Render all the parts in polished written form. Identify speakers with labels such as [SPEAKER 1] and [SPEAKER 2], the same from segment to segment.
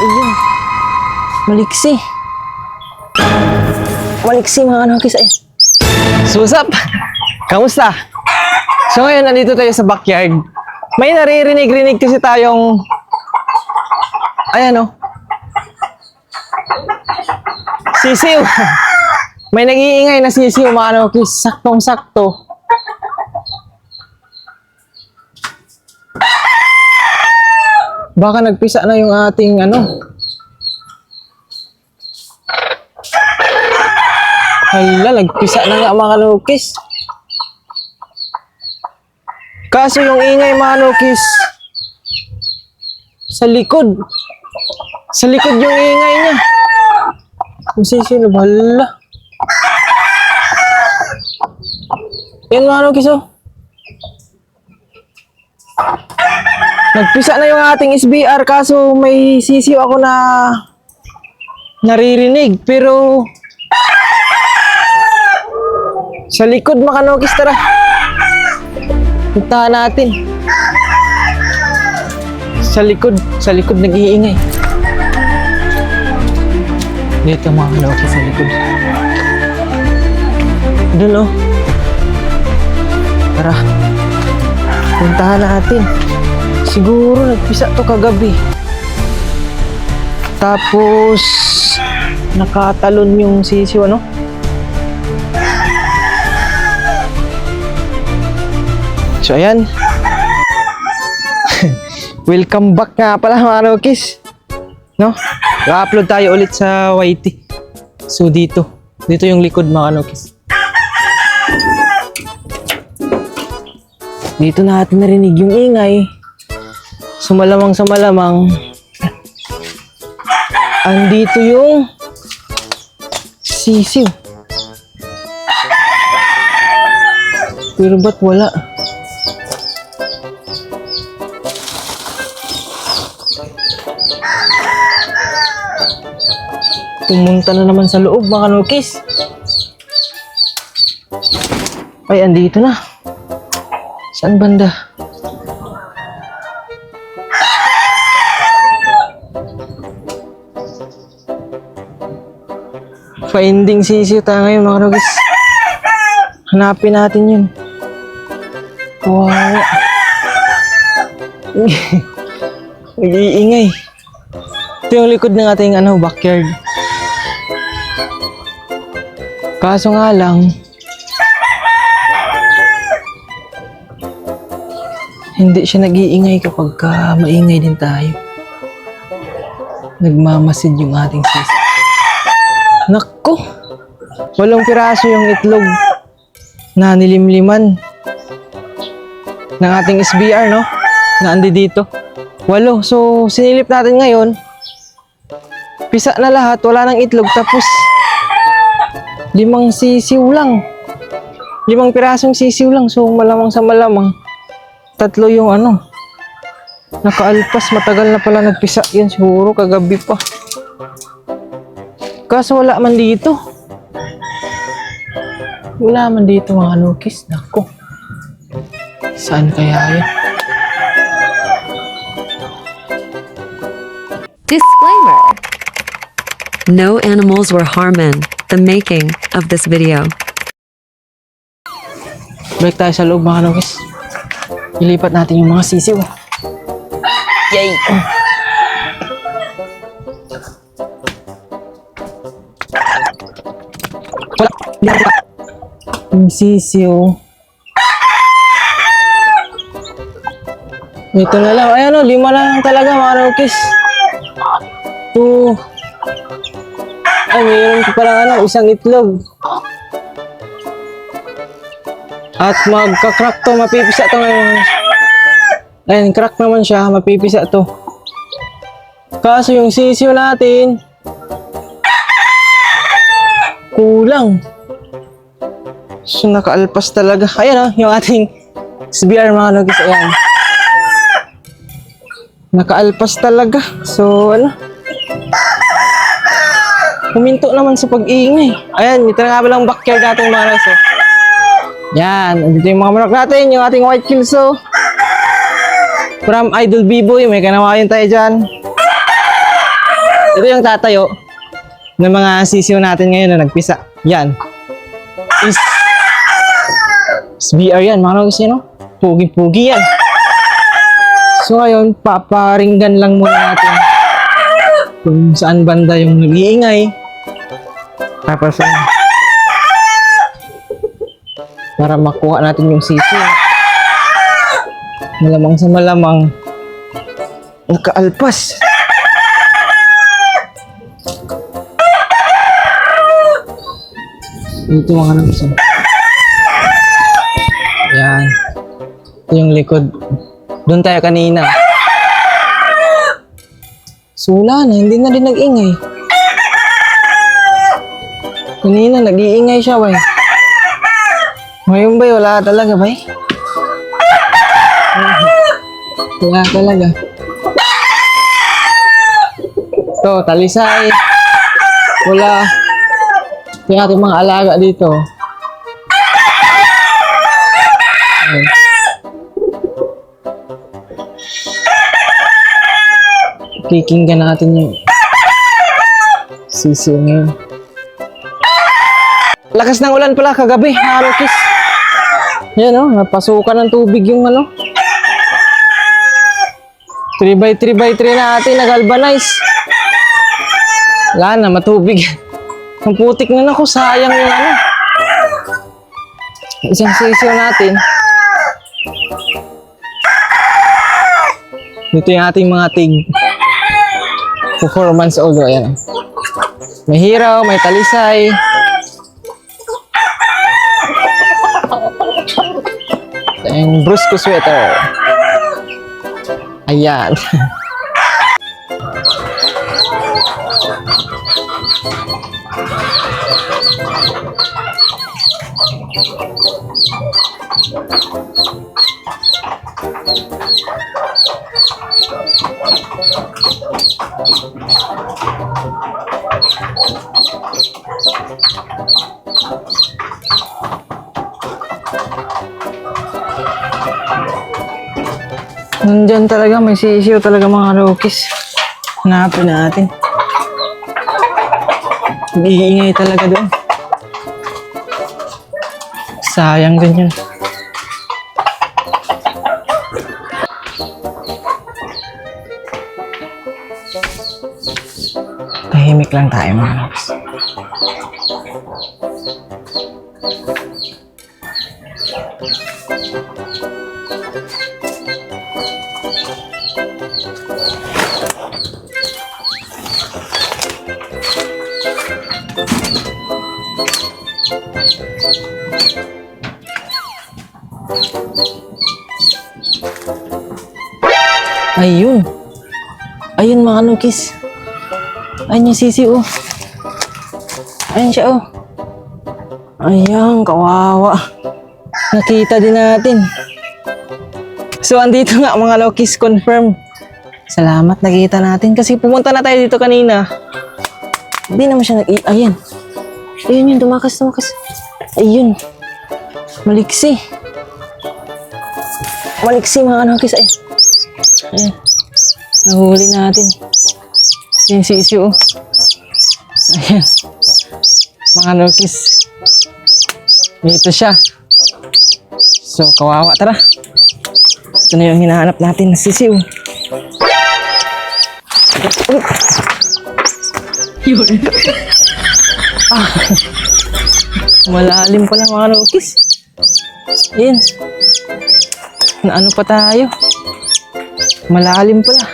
[SPEAKER 1] Ayun. Maliksi. Maliksi mga kanokis. Ay. Susap! Kamusta? So ngayon, nandito tayo sa backyard. May naririnig-rinig kasi tayong... Ayan o. Sisiw! May nag-iingay na sisiw mga kanokis. Saktong-sakto. Baka nagpisa na yung ating Hala, nagpisa na nga mga kanokis. Kaso yung ingay mga kanokis, sa likod. Sa likod yung ingay niya. Sino, hala. Yan mga kanokis oh. Nagpisa na yung ating SBR kaso may sisiw ako na naririnig pero sa likod mga kanokis, tara. Puntahan natin. Sa likod nag-iingay. Dito mga kanokis sa likod. Doon oh. Tara. Puntahan natin. Siguro nagpisa to kagabi. Tapos nakatalon yung sisiw So ayan. Welcome back nga pala mga kanokis. No? I-upload tayo ulit sa YT. So dito yung likod mga kanokis. Dito natin narinig yung ingay. So malamang sa malamang andito yung sisiw. Pero ba't wala? Pumunta na naman sa loob mga kanokis. Ay, andito na. Saan banda? Finding sisiw tayo ngayon mga kanokis. Hanapin natin yun. Kawawa. Nag-iingay. Ito yung likod ng ating backyard. Kaso nga lang, hindi siya nag-iingay kapag maingay din tayo. Nagmamasid yung ating sisiw. Nakko! 8 piraso yung itlog na nilimliman ng ating SBR, no? Na andi dito. 8. So, sinilip natin ngayon. Pisa na lahat. Wala nang itlog. Tapos, 5 sisiw lang. 5 pirasong sisiw lang. So, malamang sa malamang. 3 yung nakaalpas. Matagal na pala nagpisa. Yan siguro kagabi pa. Kaso wala man dito. Wala man dito mga kanokis. Nako. Saan kaya yan?
[SPEAKER 2] Disclaimer. No animals were harmed in the making of this video.
[SPEAKER 1] Balik tayo sa loob mga kanokis. Ilipat natin yung mga sisiw. Yay! Wala. Yung sisiw. Ito na lang. Ayan 5 na lang talaga mga kanokis. 2. Ay, mayroon ko parang isang itlog. At magka-crack to, mapipisa to ngayon. Ayun, crack naman siya, mapipisa to. Kaso yung sisiw natin, kulang. So, nakaalpas talaga. Ayan yung ating SBR mga kanokis. Ayan. Nakaalpas talaga. So, huminto naman sa pag-iingay. Ayan, ito na nga palang backyard natin mga kanokis. Yan, andito yung mga manok natin, yung ating white kilso. From Idol B-Boy, may kanawayan tayo dyan. Ito yung tatayo ng mga sisiw natin ngayon na nagpisa. Yan. Is SBR yan, mga nagis yun, no? Pugi-pugi yan. So ngayon, paparinggan lang muna natin kung saan banda yung nag-iingay. Tapos para makuha natin yung sisiw. Malamang sa malamang nakaalpas. Ito mga nagis. Yan. Ito yung likod. Doon tayo kanina. So wala na, hindi na rin nag-ingay. Kanina, nag-iingay siya, bay. Ngayon, bay, wala talaga, bay. Wala talaga. Ito, talisay. Wala. Yung ating mga alaga dito. Ayan. Kikinggan natin yung sisiw ngayon. Lakas ng ulan pala kagabi, Harokis. Yan o, napasukan ng tubig yung ano. 3x3x3 natin, nag-galvanize. Wala na, matubig. Ang putik na ako, sayang yung ano. Isang sisiw natin. Dito yung ating mga performance audio. Ayan. May hiraw, may talisay. Yung Brusco sweater. Ayan. Nandyan talaga, may sisiw talaga mga Rokis. Hanapin natin. Iingay talaga doon. Sayang din yun. Tahimik lang tayo mga Rokis. Ayun. Ayun mga Nukis. Ayun yung sisi oh. Ayun siya oh. Ayan, kawawa. Nakita din natin. So andito nga mga Lokis, confirm. Salamat, nakita natin. Kasi pumunta na tayo dito kanina. Hindi naman siya ayan. Ayun yun, tumakas. Ayun. Maliksi. Maliksi mga Lokis. Ayun. Ayan. Nahuli natin. Yung sisi oh. Ayan. Mga Lokis. Dito siya. So, kawawa. Tara. Ito na yung hinahanap natin na sisiw. Yun. Malalim pala mga Lokis. Ayan. Na ano pa tayo? Malalim pala.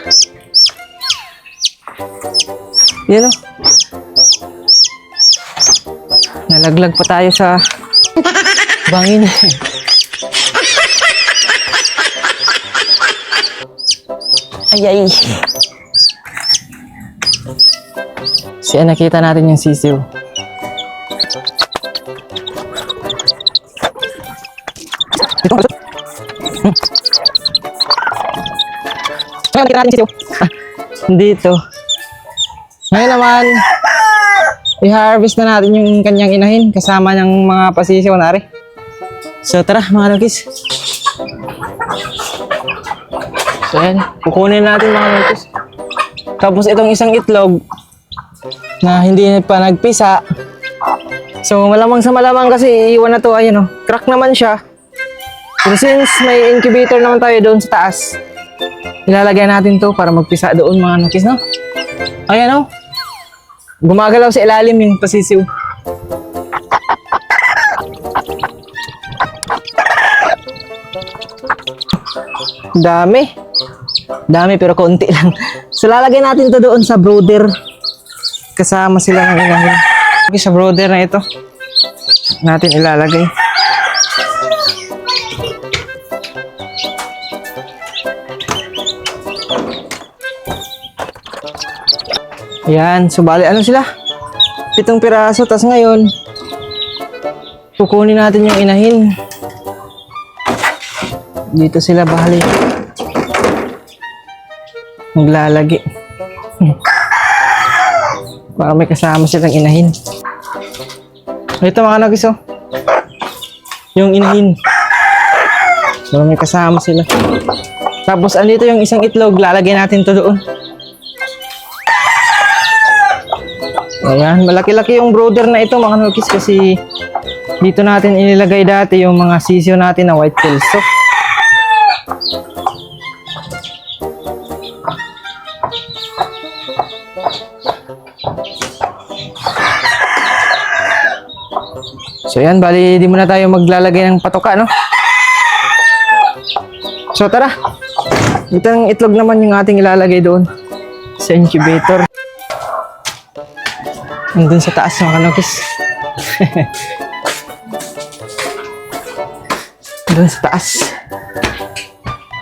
[SPEAKER 1] Yan o. Nalaglag pa tayo sa bangin. Ay. Siya nakita natin yung sisiw. Ngayon nakita natin yung sisiw. Dito. Ngayon naman, i-harvest na natin yung kanyang inahin kasama ng mga pasisiw na rin. So tara mga Lokis. So yan, kukunin natin mga Lokis. Tapos itong isang itlog, na hindi pa nagpisa. So malamang sa malamang kasi iiwan na to, ayun oh. Crack naman siya. Pero since may incubator naman tayo doon sa taas, ilalagay natin to para magpisa doon mga nukis, no? Ayan oh. Gumagalaw sa ilalim yung pasisiw. Dami. Dami pero konti lang. So lalagay natin to doon sa brooder. Kasama sila ng inahin. Okay, sa brooder na ito natin ilalagay. Ayan, so bali ano sila? 7 piraso, tas ngayon kukunin natin yung inahin. Dito sila bali maglalagi. Para may kasama silang inahin. Ito mga nagis oh. Yung inahin. So may kasama sila. Tapos andito yung isang itlog, lalagay natin to doon. Ayan, malaki-laki yung brooder na ito mga nukis kasi dito natin inilagay dati yung mga sisyo natin na white kelso. So yan, bali di muna tayo maglalagay ng patoka, no? So tara, itong itlog naman yung ating ilalagay doon sa incubator. Nandun sa taas mga kanokis. Doon sa taas.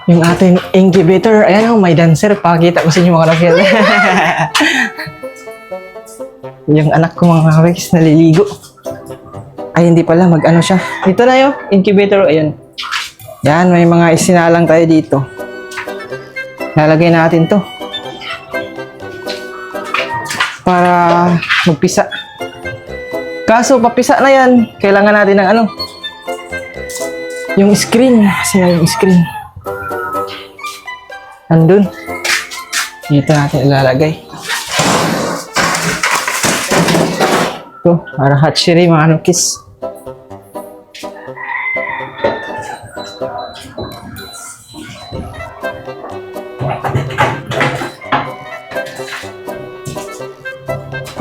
[SPEAKER 1] Yung ating incubator. Ayan oh, may dancer. Pakita ko sa inyo mga kanokis. Yung anak ko mga kanokis naliligo. Ay hindi pala, mag-ano siya. Dito na yung incubator. Ayun. Yan, may mga isinalang tayo dito. Lalagay natin to. Para magpisa. Kaso papisa na yan, kailangan natin ng ano, yung screen. Kasi yung screen andun. Dito natin ilalagay. Ito, para hatchery mga nukis.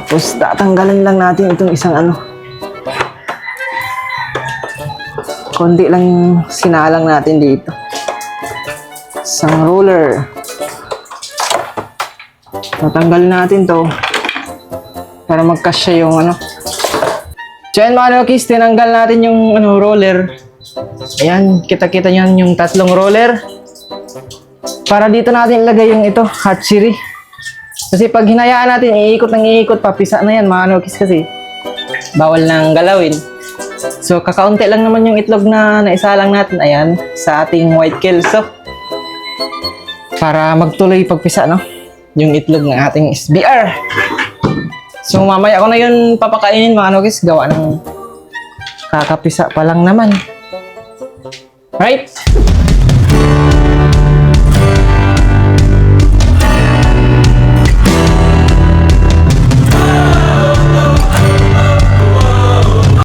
[SPEAKER 1] Tapos tatanggalin lang natin itong isang ano. Konti lang sinalang natin dito. Isang roller. Tatanggalin natin to para magkasya yung ano. So yan mga nukis, tinanggal natin yung ano, roller. Ayan, kita-kita nyan yung 3 roller. Para dito natin ilagay yung ito, hatchery. Kasi pag hinayaan natin, iikot ng iikot, papisa na yan mga nukis kasi bawal nang galawin. So kakaunti lang naman yung itlog na naisalang natin, ayan, sa ating white kelso. Para magtuloy pagpisa, no? Yung itlog ng ating SBR. So mamaya ko na yun papakainin mga nukis, gawa ng kakapisa pa lang naman. Right?